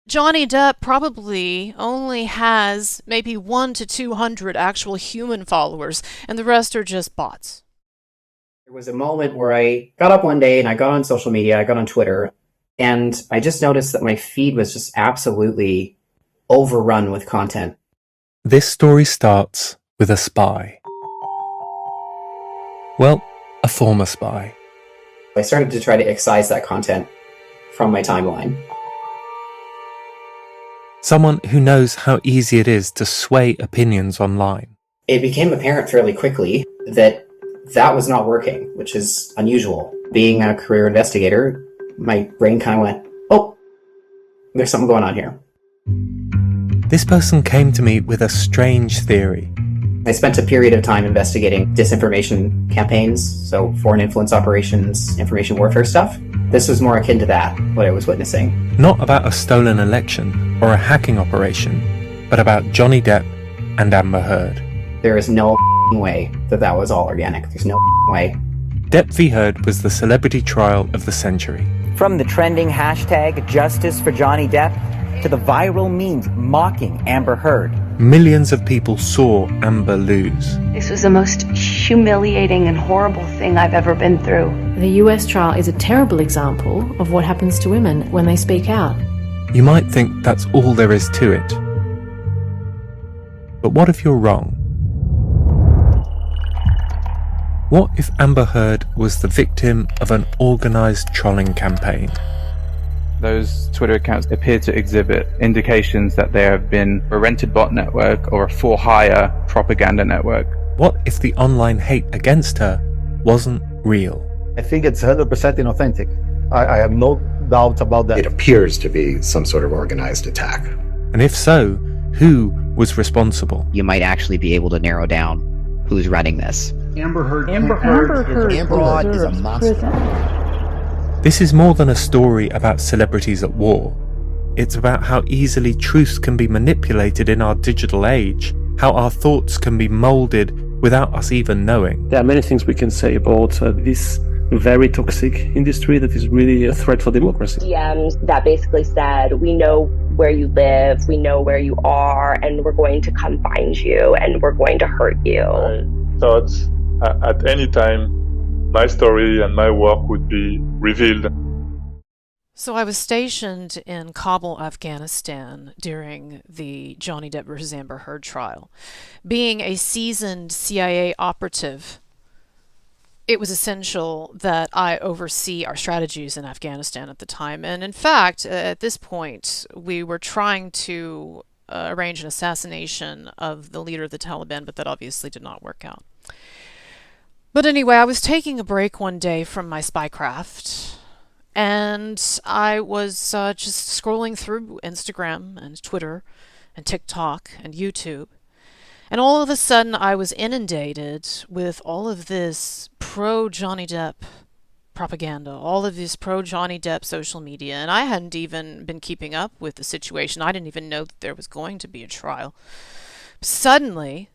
Johnny Depp probably only has maybe 1 to 200 actual human followers, and the rest are just bots. There was a moment where I got up one day and I got on social media, I got on Twitter, and I just noticed that my feed was just absolutely overrun with content. This story starts with a spy. Well, a former spy. I started to try to excise that content from my timeline. Someone who knows how easy it is to sway opinions online. It became apparent fairly quickly that that was not working, which is unusual. Being a career investigator, my brain kind of went, oh, there's something going on here. This person came to me with a strange theory. I spent a period of time investigating disinformation campaigns, so foreign influence operations, information warfare stuff. This was more akin to that, what I was witnessing. Not about a stolen election or a hacking operation, but about Johnny Depp and Amber Heard. There is no way that that was all organic. There's no way. Depp V Herd was the celebrity trial of the century. From the trending hashtag Justice for Johnny Depp to the viral memes mocking Amber Heard. Millions of people saw Amber lose. This was the most humiliating and horrible thing I've ever been through. The US trial is a terrible example of what happens to women when they speak out. You might think that's all there is to it. But what if you're wrong? What if Amber Heard was the victim of an organised trolling campaign? Those Twitter accounts appear to exhibit indications that they have been a rented bot network or a for-hire propaganda network. What if the online hate against her wasn't real? I think it's 100% inauthentic. I have no doubt about that. It appears to be some sort of organized attack. And if so, who was responsible? You might actually be able to narrow down who's running this. Amber Heard is a monster. This is more than a story about celebrities at war. It's about how easily truth can be manipulated in our digital age, how our thoughts can be moulded without us even knowing. There are many things we can say about this very toxic industry that is really a threat for democracy. DMs that basically said, we know where you live, we know where you are, and we're going to come find you, and we're going to hurt you. I thought at any time my story and my work would be revealed. So I was stationed in Kabul, Afghanistan during the Johnny Depp versus Amber Heard trial. Being a seasoned CIA operative, it was essential that I oversee our strategies in Afghanistan at the time. And in fact, at this point, we were trying to arrange an assassination of the leader of the Taliban, but that obviously did not work out. But anyway, I was taking a break one day from my spycraft, and I was just scrolling through Instagram and Twitter and TikTok and YouTube. And all of a sudden, I was inundated with all of this pro-Johnny Depp propaganda, all of this pro-Johnny Depp social media. And I hadn't even been keeping up with the situation. I didn't even know that there was going to be a trial. Suddenly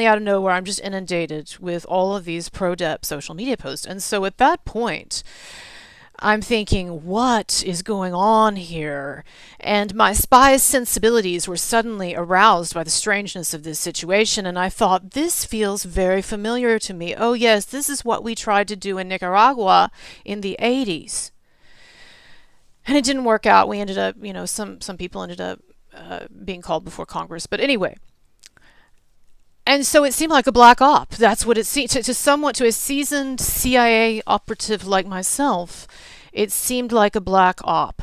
out of nowhere, I'm just inundated with all of these pro-Depp social media posts. And so at that point, I'm thinking, what is going on here? And my spy's sensibilities were suddenly aroused by the strangeness of this situation, and I thought, this feels very familiar to me. Oh yes, this is what we tried to do in Nicaragua in the 80s. And it didn't work out. We ended up, some people ended up being called before Congress. But anyway. And so it seemed like a black op. That's what it seemed to a seasoned CIA operative like myself. It seemed like a black op.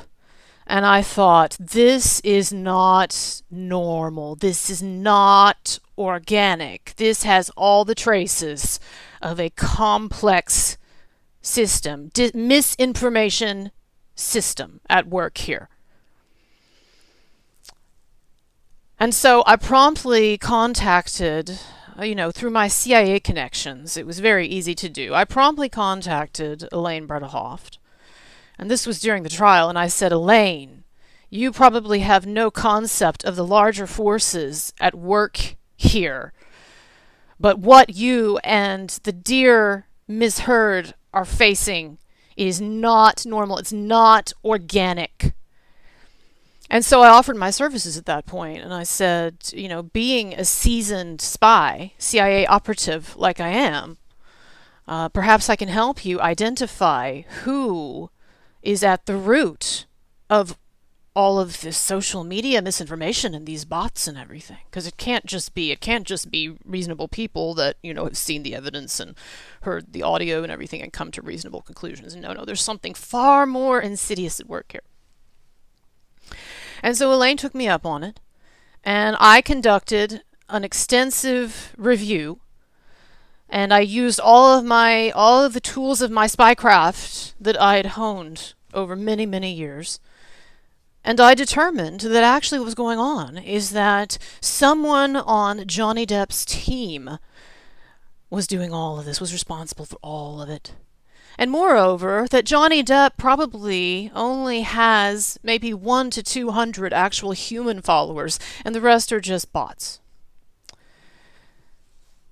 And I thought, this is not normal. This is not organic. This has all the traces of a complex system, misinformation system at work here. And so I promptly contacted, through my CIA connections. It was very easy to do. I promptly contacted Elaine Bredehoft. And this was during the trial. And I said, Elaine, you probably have no concept of the larger forces at work here. But what you and the dear Ms. Heard are facing is not normal. It's not organic. And so I offered my services at that point, and I said, being a seasoned spy, CIA operative like I am, perhaps I can help you identify who is at the root of all of this social media misinformation and these bots and everything. Because it can't just be reasonable people that, have seen the evidence and heard the audio and everything and come to reasonable conclusions. No, there's something far more insidious at work here. And so Elaine took me up on it, and I conducted an extensive review, and I used all of the tools of my spycraft that I had honed over many, many years. And I determined that actually what was going on is that someone on Johnny Depp's team was doing all of this, was responsible for all of it. And moreover, that Johnny Depp probably only has maybe 100 to 200 actual human followers, and the rest are just bots.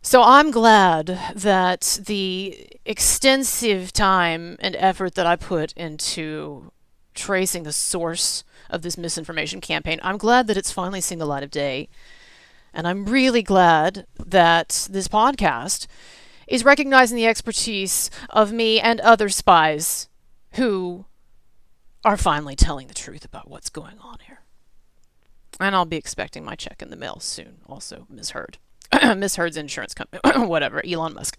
So I'm glad that the extensive time and effort that I put into tracing the source of this misinformation campaign, I'm glad that it's finally seen the light of day. And I'm really glad that this podcast is recognizing the expertise of me and other spies who are finally telling the truth about what's going on here. And I'll be expecting my check in the mail soon, also, Ms. Herd. Ms. Herd's insurance company, whatever, Elon Musk.